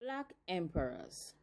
Black Emperors.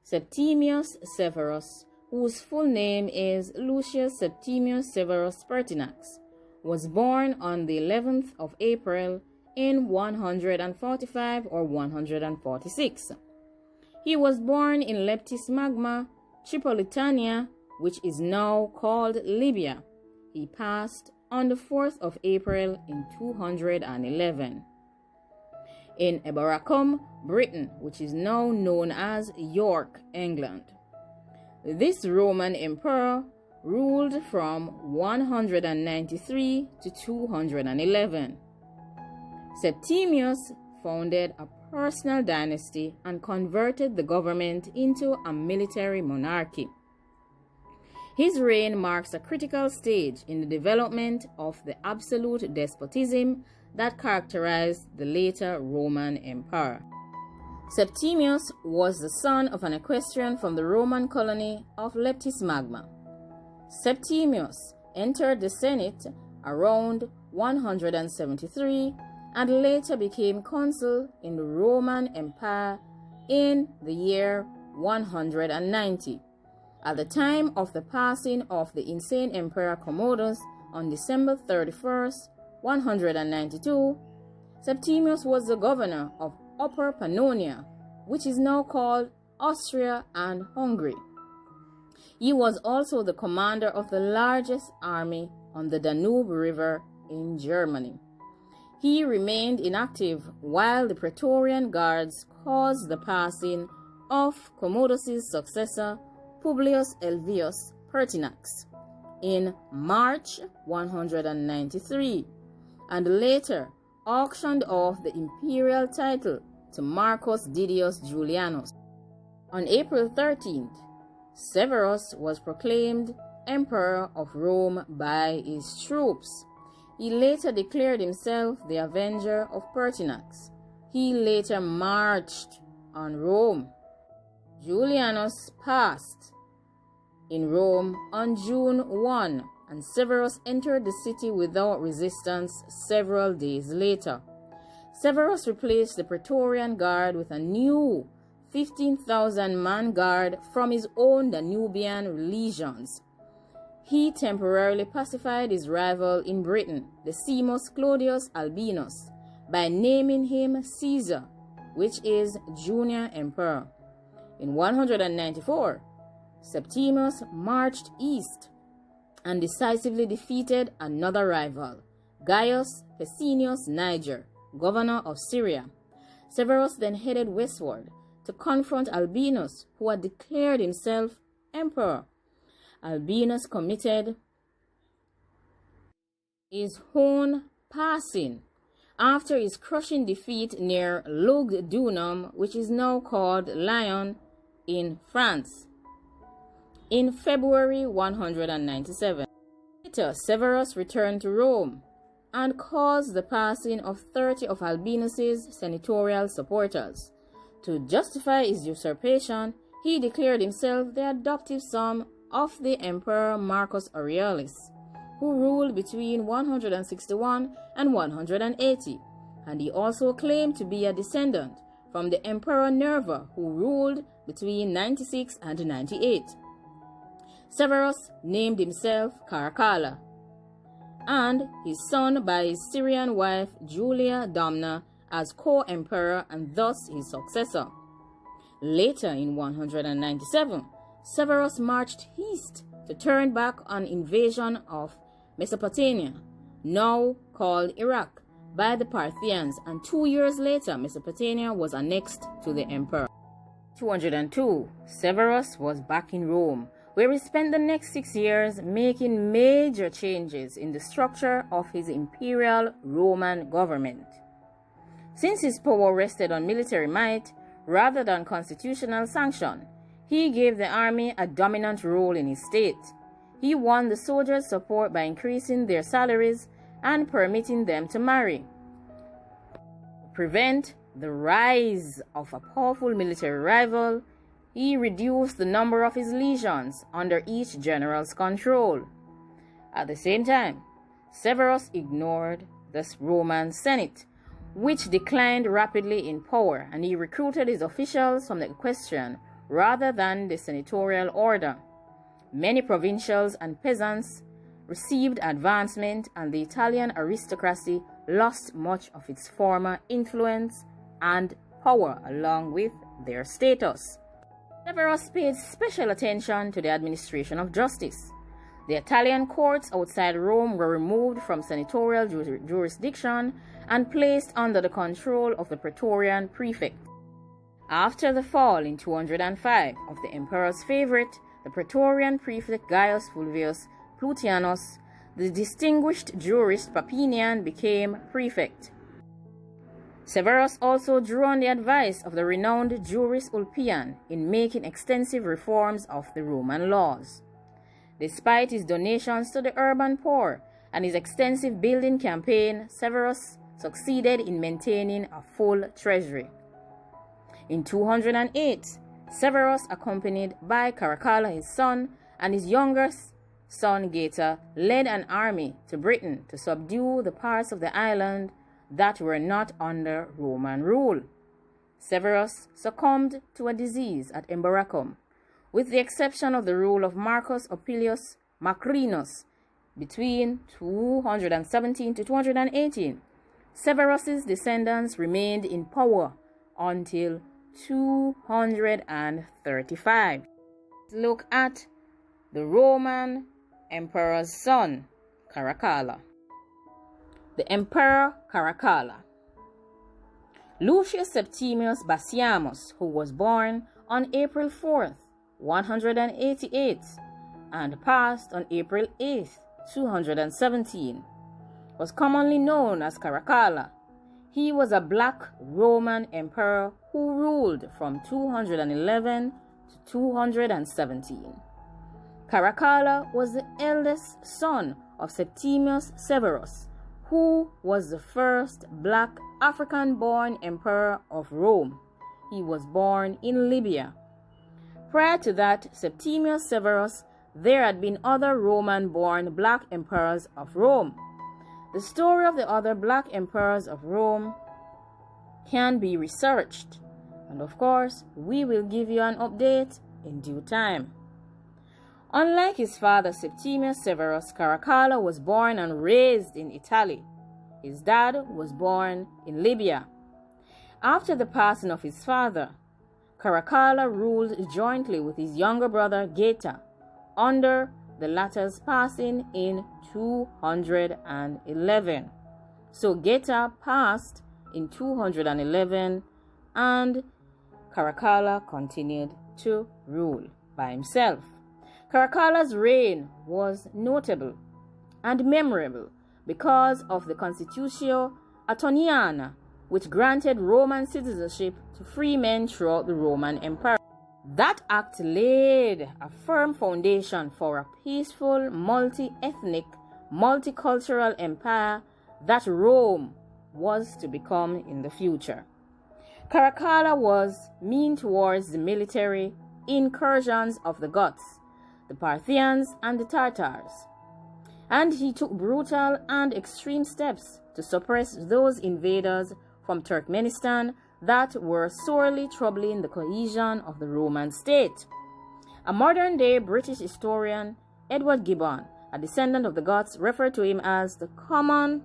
Septimius Severus, whose full name is Lucius Septimius Severus Pertinax, was born on the 11th of April in 145 or 146. He was born in Leptis Magma, Tripolitania, which is now called Libya. He passed on the 4th of April in 211. In Eboracum, Britain, which is now known as York, England. This Roman emperor ruled from 193 to 211. Septimius founded a personal dynasty and converted the government into a military monarchy. His reign marks a critical stage in the development of the absolute despotism that characterized the later Roman Empire. Septimius was the son of an equestrian from the Roman colony of Leptis Magma. Septimius entered the Senate around 173 and later became consul in the Roman Empire in the year 190. At the time of the passing of the insane Emperor Commodus on December 31st, 192, Septimius was the governor of Upper Pannonia, which is now called Austria and Hungary. He was also the commander of the largest army on the Danube River in Germany. He remained inactive while the Praetorian Guards caused the passing of Commodus's successor, Publius Elvius Pertinax, in March 193, and later auctioned off the imperial title to Marcus Didius Julianus. On April 13th, Severus was proclaimed Emperor of Rome by his troops. He later declared himself the Avenger of Pertinax. He later marched on Rome. Julianus passed in Rome on June 1, and Severus entered the city without resistance several days later. Severus replaced the Praetorian Guard with a new 15,000-man guard from his own Danubian legions. He temporarily pacified his rival in Britain, Decimus Clodius Albinus, by naming him Caesar, which is Junior Emperor. In 194, Septimius marched east and decisively defeated another rival, Gaius Pesinius Niger, governor of Syria. Severus then headed westward to confront Albinus, who had declared himself emperor. Albinus committed his own passing after his crushing defeat near Lugdunum, which is now called Lyon, in France, in February 197. Later, Severus returned to Rome and caused the passing of 30 of Albinus's senatorial supporters. To justify his usurpation, he declared himself the adoptive son of the Emperor Marcus Aurelius, who ruled between 161 and 180, and he also claimed to be a descendant from the Emperor Nerva, who ruled between 96 and 98. Severus named himself Caracalla, and his son by his Syrian wife Julia Domna as co-emperor and thus his successor. Later in 197, Severus marched east to turn back on invasion of Mesopotamia, now called Iraq, by the Parthians, and 2 years later Mesopotamia was annexed to the emperor. 202, Severus was back in Rome, where he spent the next 6 years making major changes in the structure of his imperial Roman government. Since his power rested on military might rather than constitutional sanction, he gave the army a dominant role in his state. He won the soldiers' support by increasing their salaries and permitting them to marry. To prevent the rise of a powerful military rival, he reduced the number of his legions under each general's control. At the same time, Severus ignored the Roman Senate, which declined rapidly in power, and he recruited his officials from the equestrian rather than the senatorial order. Many provincials and peasants received advancement, and the Italian aristocracy lost much of its former influence and power along with their status. Severus paid special attention to the administration of justice. The Italian courts outside Rome were removed from senatorial jurisdiction and placed under the control of the Praetorian prefect. After the fall in 205 of the emperor's favorite, the Praetorian prefect Gaius Fulvius Plutianus, the distinguished jurist Papinian became prefect. Severus also drew on the advice of the renowned jurist Ulpian in making extensive reforms of the Roman laws. Despite his donations to the urban poor and his extensive building campaign, Severus succeeded in maintaining a full treasury. In 208, Severus, accompanied by Caracalla his son and his youngest son Geta, led an army to Britain to subdue the parts of the island that were not under Roman rule. Severus succumbed to a disease at Emberacum, with the exception of the rule of Marcus Opilius Macrinus between 217 to 218. Severus's descendants remained in power until 235. Look at the Roman emperor's son, Caracalla. The Emperor Caracalla. Lucius Septimius Bassianus, who was born on April 4th, 188, and passed on April 8th, 217, was commonly known as Caracalla. He was a black Roman emperor who ruled from 211 to 217. Caracalla was the eldest son of Septimius Severus, who was the first black African-born emperor of Rome. He was born in Libya. Prior to that, Septimius Severus, there had been other Roman-born black emperors of Rome. The story of the other black emperors of Rome can be researched, and of course, we will give you an update in due time. Unlike his father Septimius Severus, Caracalla was born and raised in Italy. His dad was born in Libya. After the passing of his father, Caracalla ruled jointly with his younger brother Geta, under the latter's passing in 211. So Geta passed in 211 and Caracalla continued to rule by himself. Caracalla's reign was notable and memorable because of the Constitutio Antoniana, which granted Roman citizenship to free men throughout the Roman Empire. That act laid a firm foundation for a peaceful, multi-ethnic, multicultural empire that Rome was to become in the future. Caracalla was mean towards the military incursions of the Goths, the Parthians, and the Tartars, and he took brutal and extreme steps to suppress those invaders from Turkmenistan that were sorely troubling the cohesion of the Roman state. A modern-day British historian, Edward Gibbon, a descendant of the Goths, referred to him as the common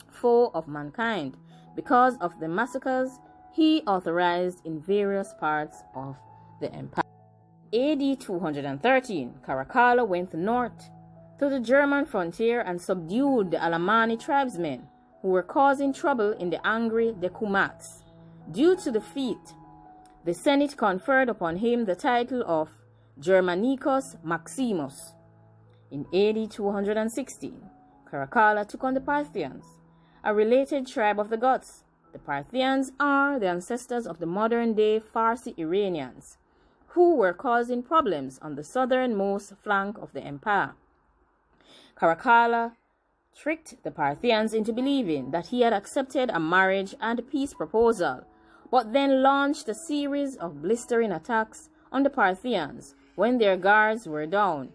foe of mankind because of the massacres he authorized in various parts of the empire. AD 213, Caracalla went north to the German frontier and subdued the Alemanni tribesmen who were causing trouble in the angry Decumats. Due to the feat, the Senate conferred upon him the title of Germanicus Maximus. In AD 216, Caracalla took on the Parthians, a related tribe of the Goths. The Parthians are the ancestors of the modern-day Farsi Iranians, who were causing problems on the southernmost flank of the empire. Caracalla tricked the Parthians into believing that he had accepted a marriage and peace proposal, but then launched a series of blistering attacks on the Parthians when their guards were down.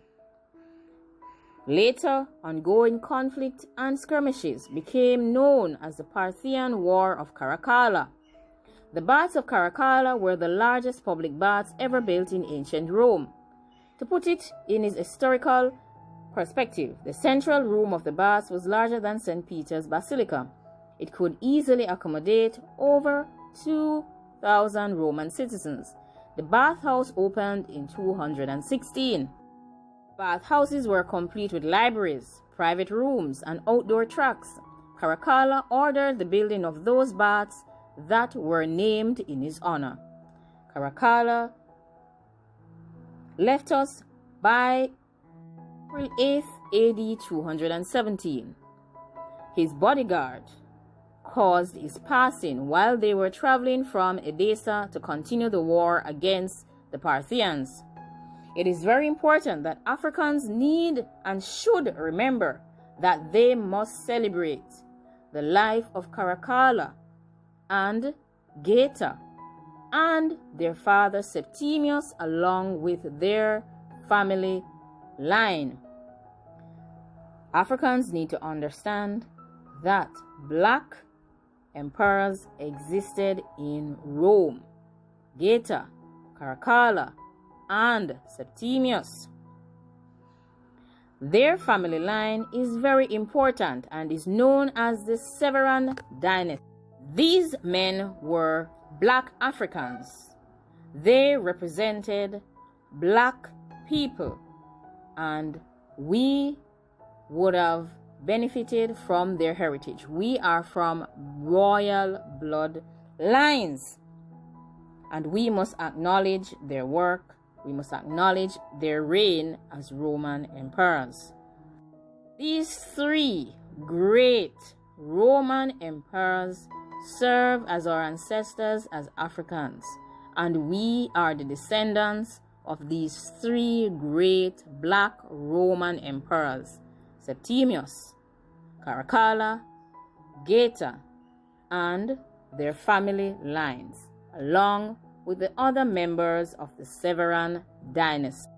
Later, ongoing conflict and skirmishes became known as the Parthian War of Caracalla. The baths of Caracalla were the largest public baths ever built in ancient Rome. To put it in its historical perspective, the central room of the baths was larger than St. Peter's Basilica. It could easily accommodate over 2,000 Roman citizens. The bathhouse opened in 216. Bathhouses were complete with libraries, private rooms, and outdoor tracks. Caracalla ordered the building of those baths that were named in his honor. Caracalla left us by April 8, AD 217. His bodyguard caused his passing while they were traveling from Edessa to continue the war against the Parthians. It is very important that Africans need and should remember that they must celebrate the life of Caracalla and Geta and their father Septimius along with their family line. Africans need to understand that black emperors existed in Rome. Geta, Caracalla, and Septimius. Their family line is very important and is known as the Severan dynasty. These men were black Africans. They represented black people, and we would have benefited from their heritage. We are from royal blood lines, and we must acknowledge their work. We must acknowledge their reign as Roman emperors. These three great Roman emperors serve as our ancestors as Africans, and we are the descendants of these three great black Roman emperors: Septimius, Caracalla, Geta, and their family lines, along with the other members of the Severan dynasty.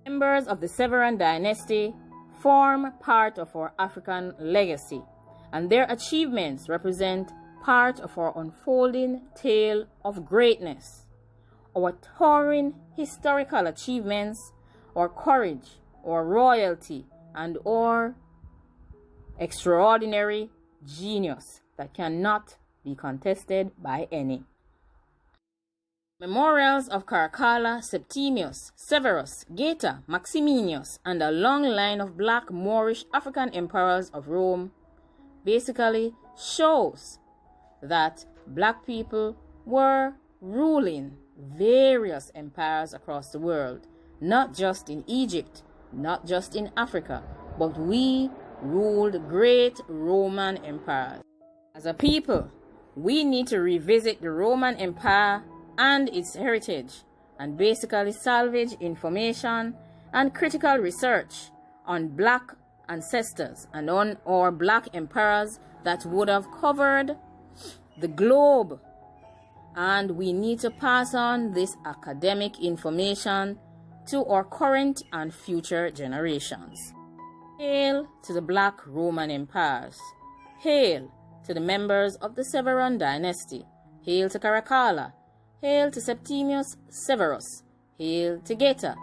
Members of the Severan dynasty form part of our African legacy, and their achievements represent part of our unfolding tale of greatness. Our towering historical achievements, our courage, our royalty, and our extraordinary genius that cannot be contested by any. Memorials of Caracalla, Septimius, Severus, Geta, Maximianus, and a long line of black Moorish African emperors of Rome basically shows that black people were ruling various empires across the world, not just in Egypt, not just in Africa, but we ruled great Roman empires. As a people, we need to revisit the Roman Empire and its heritage, and basically salvage information and critical research on black ancestors and on our black emperors that would have covered the globe. And we need to pass on this academic information to our current and future generations. Hail to the black Roman empires. Hail to the members of the Severan dynasty. Hail to Caracalla. Hail to Septimius Severus. Hail to Geta.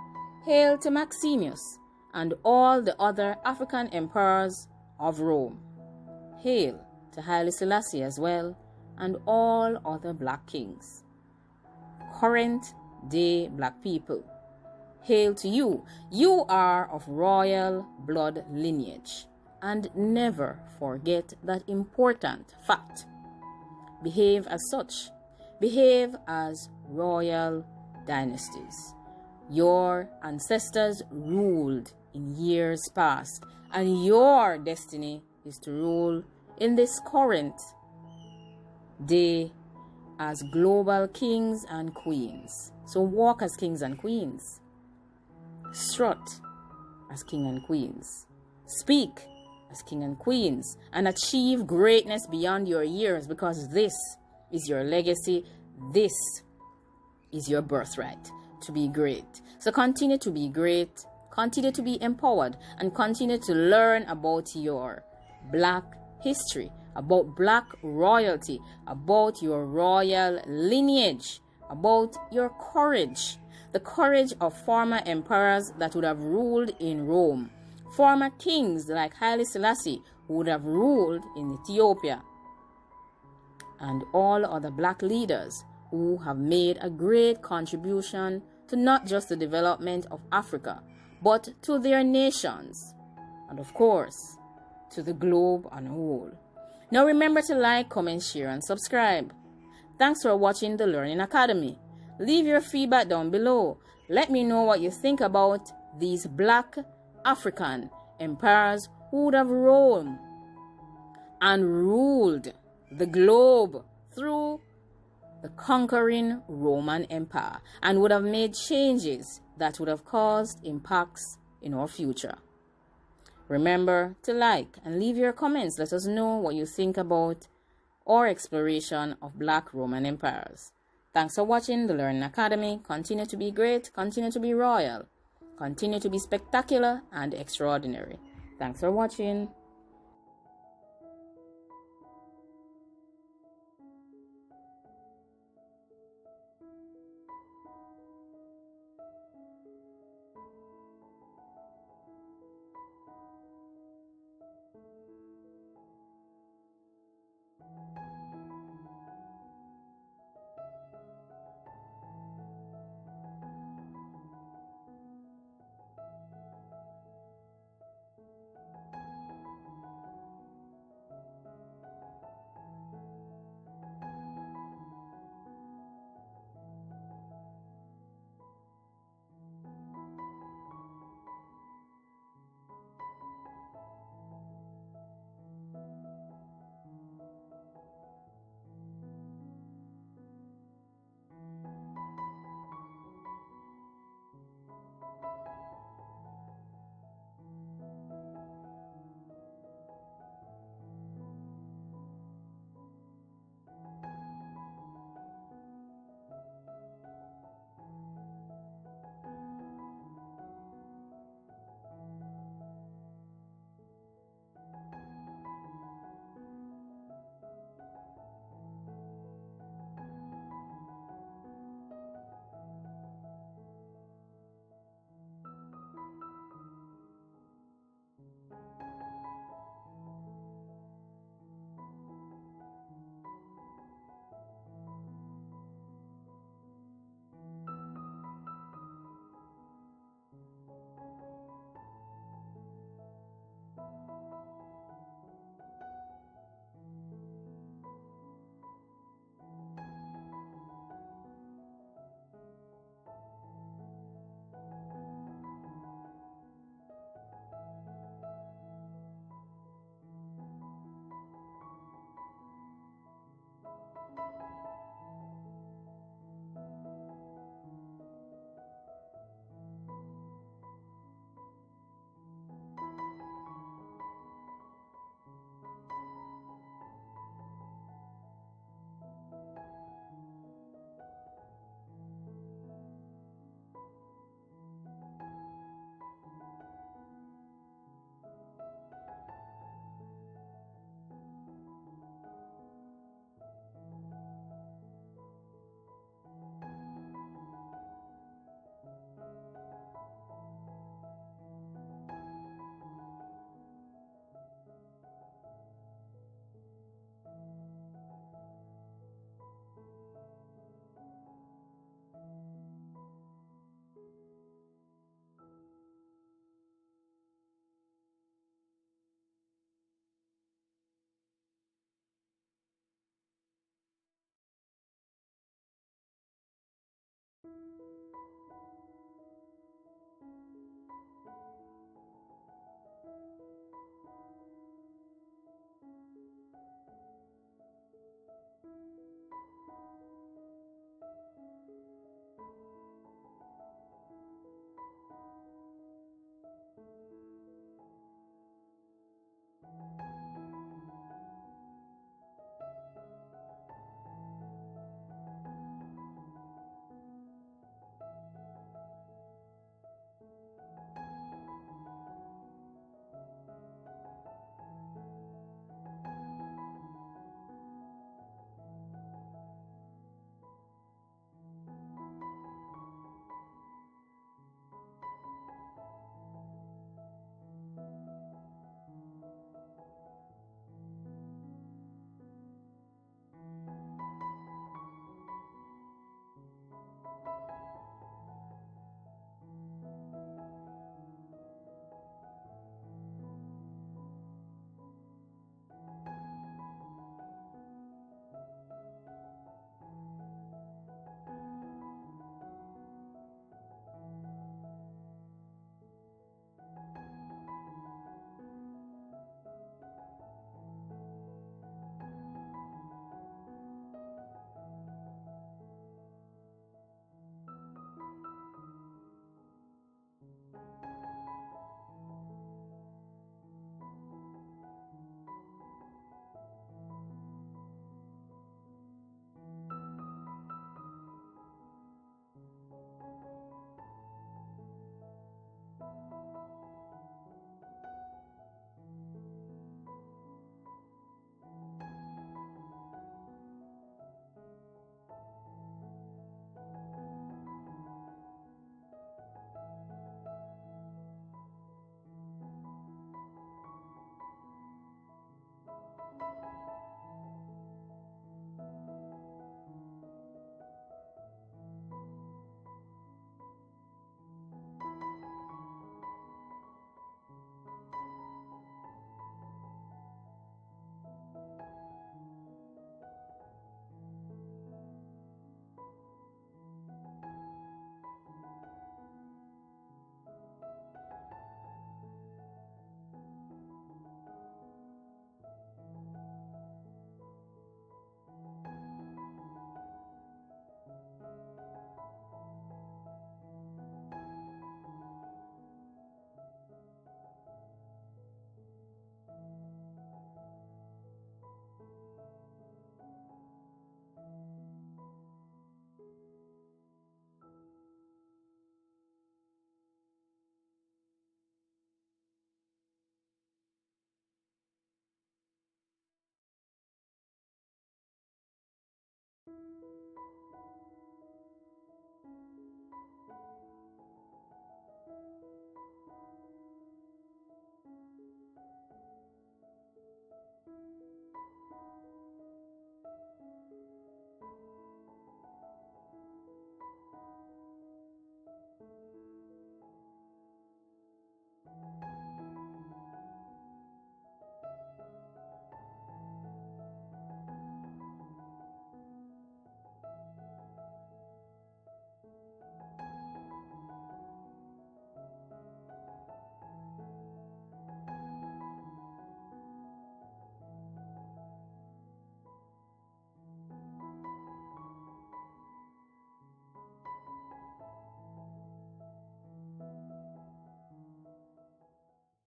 Hail to Maximius and all the other African emperors of Rome. Hail to Haile Selassie as well, and all other black kings. Current day black people, hail to you. You are of royal blood lineage, and never forget that important fact. Behave as such. Behave as royal dynasties. Your ancestors ruled in years past, and your destiny is to rule in this current day as global kings and queens. So walk as kings and queens. Strut as king and queens. Speak as king and queens, and achieve greatness beyond your years, because this is your legacy. This is your birthright, to be great. So continue to be great. continue to be empowered and continue to learn about your Black history, about Black royalty, about your royal lineage, about your courage, the courage of former emperors that would have ruled in Rome, former kings like Haile Selassie who would have ruled in Ethiopia, and all other Black leaders who have made a great contribution to not just the development of Africa, but to their nations, and of course, to the globe on a whole. Now remember to like, comment, share, and subscribe. Thanks for watching the Learning Academy. Leave your feedback down below. Let me know what you think about these Black African emperors who would have roamed and ruled the globe through the conquering Roman Empire and would have made changes that would have caused impacts in our future. Remember to like and leave your comments. Let us know what you think about our exploration of Black Roman empires. Thanks for watching the Learning Academy. Continue to be great, continue to be royal, continue to be spectacular and extraordinary. Thanks for watching.